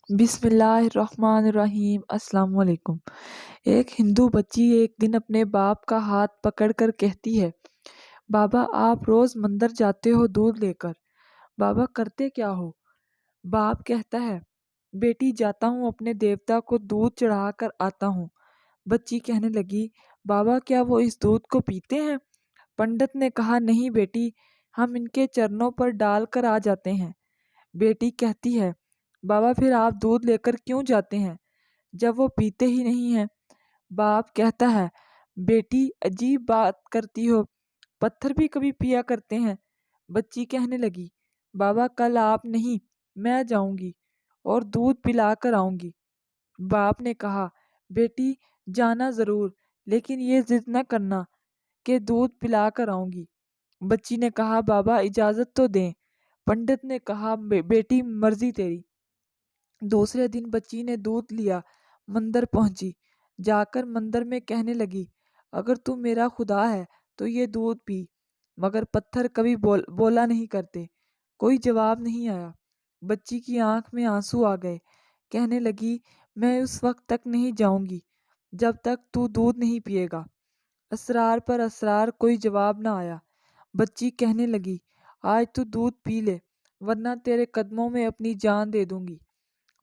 بسم اللہ الرحمن الرحیم۔ السلام علیکم۔ ایک ہندو بچی ایک دن اپنے باپ کا ہاتھ پکڑ کر کہتی ہے، بابا آپ روز مندر جاتے ہو دودھ لے کر، بابا کرتے کیا ہو؟ باپ کہتا ہے، بیٹی جاتا ہوں اپنے دیوتا کو دودھ چڑھا کر آتا ہوں۔ بچی کہنے لگی، بابا کیا وہ اس دودھ کو پیتے ہیں؟ پنڈت نے کہا، نہیں بیٹی، ہم ان کے چرنوں پر ڈال کر آ جاتے ہیں۔ بیٹی کہتی ہے، بابا پھر آپ دودھ لے کر کیوں جاتے ہیں جب وہ پیتے ہی نہیں ہیں؟ باپ کہتا ہے، بیٹی عجیب بات کرتی ہو، پتھر بھی کبھی پیا کرتے ہیں۔ بچی کہنے لگی، بابا کل آپ نہیں، میں جاؤں گی اور دودھ پلا کر آؤں گی۔ باپ نے کہا، بیٹی جانا ضرور، لیکن یہ ضد نہ کرنا کہ دودھ پلا کر آؤں گی۔ بچی نے کہا، بابا اجازت تو دیں۔ پنڈت نے کہا، بیٹی مرضی تیری۔ دوسرے دن بچی نے دودھ لیا، مندر پہنچی، جا کر مندر میں کہنے لگی، اگر تو میرا خدا ہے تو یہ دودھ پی۔ مگر پتھر کبھی بولا نہیں کرتے، کوئی جواب نہیں آیا۔ بچی کی آنکھ میں آنسو آ گئے، کہنے لگی، میں اس وقت تک نہیں جاؤں گی جب تک تو دودھ نہیں پیے گا۔ اسرار پر اسرار، کوئی جواب نہ آیا۔ بچی کہنے لگی، آج تو دودھ پی لے، ورنہ تیرے قدموں میں اپنی جان دے دوں گی۔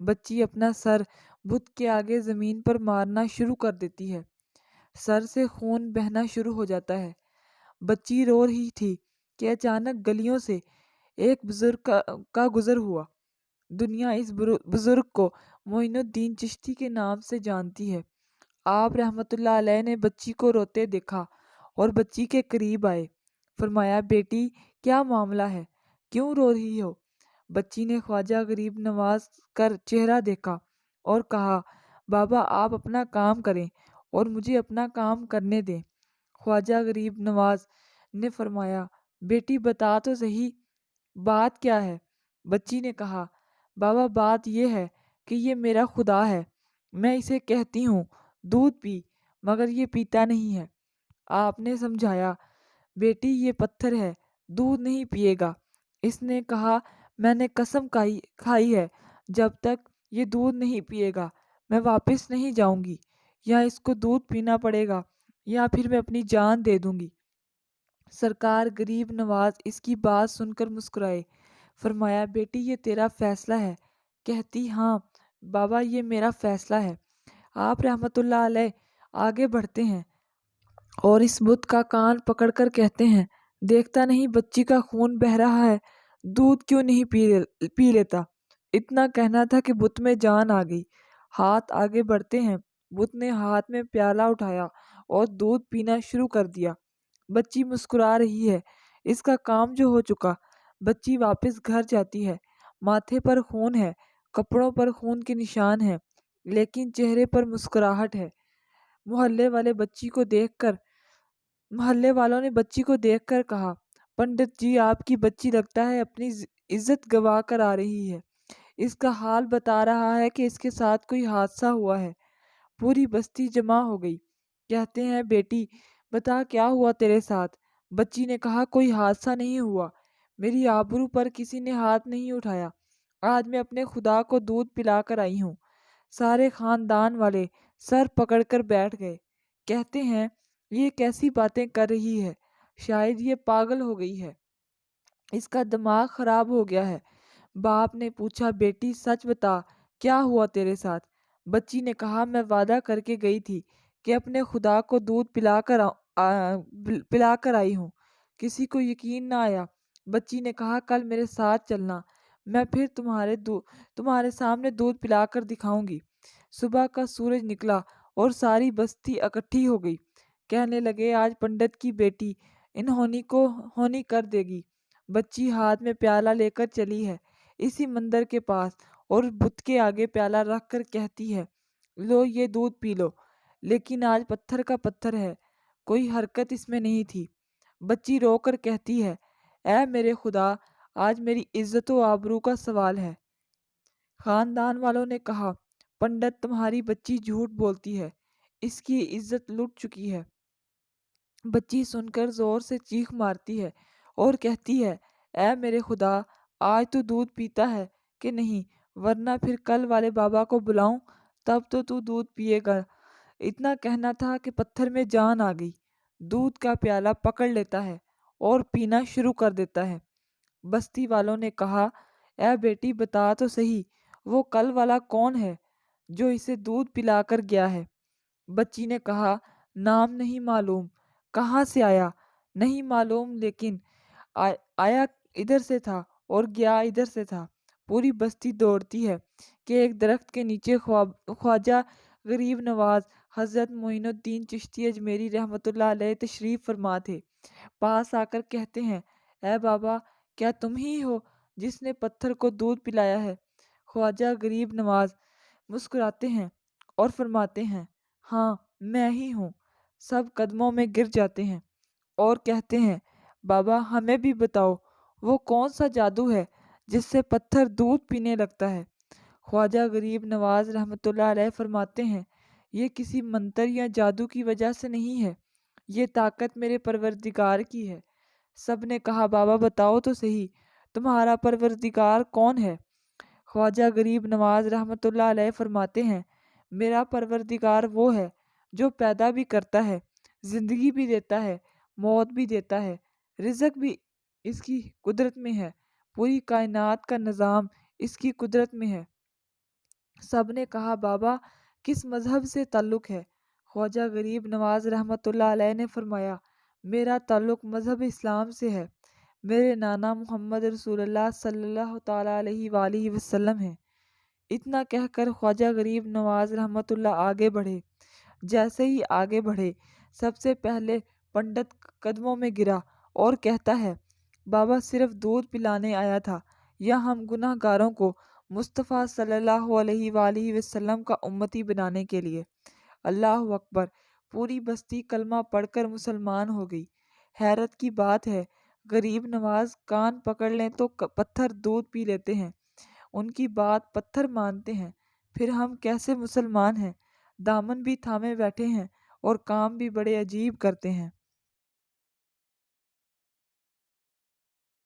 بچی اپنا سر بت کے آگے زمین پر مارنا شروع کر دیتی ہے، سر سے خون بہنا شروع ہو جاتا ہے۔ بچی رو رہی تھی کہ اچانک گلیوں سے ایک بزرگ کا گزر ہوا۔ دنیا اس بزرگ کو معین الدین چشتی کے نام سے جانتی ہے۔ آپ رحمت اللہ علیہ نے بچی کو روتے دیکھا اور بچی کے قریب آئے۔ فرمایا، بیٹی کیا معاملہ ہے، کیوں رو رہی ہو؟ بچی نے خواجہ غریب نواز کا چہرہ دیکھا اور کہا، بابا آپ اپنا کام کریں اور مجھے اپنا کام کرنے دیں۔ خواجہ غریب نواز نے فرمایا، بیٹی بتا تو صحیح، بات کیا ہے؟ بچی نے کہا، بابا بات یہ ہے کہ یہ میرا خدا ہے، میں اسے کہتی ہوں دودھ پی، مگر یہ پیتا نہیں ہے۔ آپ نے سمجھایا، بیٹی یہ پتھر ہے، دودھ نہیں پیے گا۔ اس نے کہا، میں نے قسم کھائی ہے، جب تک یہ دودھ نہیں پیے گا میں واپس نہیں جاؤں گی، یا اس کو دودھ پینا پڑے گا یا پھر میں اپنی جان دے دوں گی۔ سرکار غریب نواز اس کی بات سن کر مسکرائے۔ فرمایا، بیٹی یہ تیرا فیصلہ ہے؟ کہتی، ہاں بابا یہ میرا فیصلہ ہے۔ آپ رحمت اللہ علیہ آگے بڑھتے ہیں اور اس بت کا کان پکڑ کر کہتے ہیں، دیکھتا نہیں بچی کا خون بہہ رہا ہے، دودھ کیوں نہیں پی لیتا؟ اتنا کہنا تھا کہ بت میں جان آ گئی۔ ہاتھ آگے بڑھتے ہیں، بت نے ہاتھ میں پیالہ اٹھایا اور دودھ پینا شروع کر دیا۔ بچی مسکرا رہی ہے، اس کا کام جو ہو چکا۔ بچی واپس گھر جاتی ہے، ماتھے پر خون ہے، کپڑوں پر خون کے نشان ہیں، لیکن چہرے پر مسکراہٹ ہے۔ محلے والوں نے بچی کو دیکھ کر کہا، پنڈت جی آپ کی بچی لگتا ہے اپنی عزت گوا کر آ رہی ہے، اس کا حال بتا رہا ہے کہ اس کے ساتھ کوئی حادثہ ہوا ہے۔ پوری بستی جمع ہو گئی، کہتے ہیں، بیٹی بتا کیا ہوا تیرے ساتھ؟ بچی نے کہا، کوئی حادثہ نہیں ہوا، میری آبرو پر کسی نے ہاتھ نہیں اٹھایا، آج میں اپنے خدا کو دودھ پلا کر آئی ہوں۔ سارے خاندان والے سر پکڑ کر بیٹھ گئے، کہتے ہیں، یہ کیسی باتیں کر رہی ہے، شاید یہ پاگل ہو گئی ہے، اس کا دماغ خراب ہو گیا ہے۔ باپ نے پوچھا، بیٹی سچ بتا کیا ہوا تیرے ساتھ؟ بچی نے کہا، میں وعدہ کر کے گئی تھی کہ اپنے خدا کو دودھ پلا کر آئی ہوں، کسی کو یقین نہ آیا۔ بچی نے کہا، کل میرے ساتھ چلنا، میں پھر تمہارے سامنے دودھ پلا کر دکھاؤں گی۔ صبح کا سورج نکلا اور ساری بستی اکٹھی ہو گئی، کہنے لگے، آج پنڈت کی بیٹی انہونی کو ہونی کر دے گی۔ بچی ہاتھ میں پیالہ لے کر چلی ہے اسی مندر کے پاس اور بت کے آگے پیالہ رکھ کر کہتی ہے، لو یہ دودھ پی لو، لیکن آج پتھر کا پتھر ہے، کوئی حرکت اس میں نہیں تھی۔ بچی رو کر کہتی ہے، اے میرے خدا، آج میری عزت و آبرو کا سوال ہے۔ خاندان والوں نے کہا، پنڈت تمہاری بچی جھوٹ بولتی ہے، اس کی عزت لٹ چکی ہے۔ بچی سن کر زور سے چیخ مارتی ہے اور کہتی ہے، اے میرے خدا، آج تو دودھ پیتا ہے کہ نہیں؟ ورنہ پھر کل والے بابا کو بلاؤں، تب تو دودھ پیے گا۔ اتنا کہنا تھا کہ پتھر میں جان آ گئی، دودھ کا پیالہ پکڑ لیتا ہے اور پینا شروع کر دیتا ہے۔ بستی والوں نے کہا، اے بیٹی بتا تو صحیح، وہ کل والا کون ہے جو اسے دودھ پلا کر گیا ہے؟ بچی نے کہا، نام نہیں معلوم، کہاں سے آیا نہیں معلوم، لیکن آیا ادھر سے تھا اور گیا ادھر سے تھا۔ پوری بستی دوڑتی ہے کہ ایک درخت کے نیچے خواجہ غریب نواز حضرت معین الدین چشتی اجمیری رحمۃ اللہ علیہ تشریف فرما تھے۔ پاس آ کر کہتے ہیں، اے بابا، کیا تم ہی ہو جس نے پتھر کو دودھ پلایا ہے؟ خواجہ غریب نواز مسکراتے ہیں اور فرماتے ہیں، ہاں میں ہی ہوں۔ سب قدموں میں گر جاتے ہیں اور کہتے ہیں، بابا ہمیں بھی بتاؤ، وہ کون سا جادو ہے جس سے پتھر دودھ پینے لگتا ہے؟ خواجہ غریب نواز رحمۃ اللہ علیہ فرماتے ہیں، یہ کسی منتر یا جادو کی وجہ سے نہیں ہے، یہ طاقت میرے پروردگار کی ہے۔ سب نے کہا، بابا بتاؤ تو صحیح، تمہارا پروردگار کون ہے؟ خواجہ غریب نواز رحمۃ اللہ علیہ فرماتے ہیں، میرا پروردگار وہ ہے جو پیدا بھی کرتا ہے، زندگی بھی دیتا ہے، موت بھی دیتا ہے، رزق بھی اس کی قدرت میں ہے، پوری کائنات کا نظام اس کی قدرت میں ہے۔ سب نے کہا، بابا کس مذہب سے تعلق ہے؟ خواجہ غریب نواز رحمۃ اللہ علیہ نے فرمایا، میرا تعلق مذہب اسلام سے ہے، میرے نانا محمد رسول اللہ صلی اللہ تعالیٰ علیہ وآلہ وسلم ہیں۔ اتنا کہہ کر خواجہ غریب نواز رحمۃ اللہ آگے بڑھے۔ جیسے ہی آگے بڑھے، سب سے پہلے پنڈت قدموں میں گرا اور کہتا ہے، بابا صرف دودھ پلانے آیا تھا، یا ہم گناہ گاروں کو مصطفیٰ صلی اللہ علیہ وآلہ وسلم کا امتی بنانے کے لیے؟ اللہ اکبر! پوری بستی کلمہ پڑھ کر مسلمان ہو گئی۔ حیرت کی بات ہے، غریب نواز کان پکڑ لیں تو پتھر دودھ پی لیتے ہیں، ان کی بات پتھر مانتے ہیں، پھر ہم کیسے مسلمان ہیں؟ دامن بھی تھامے بیٹھے ہیں اور کام بھی بڑے عجیب کرتے ہیں۔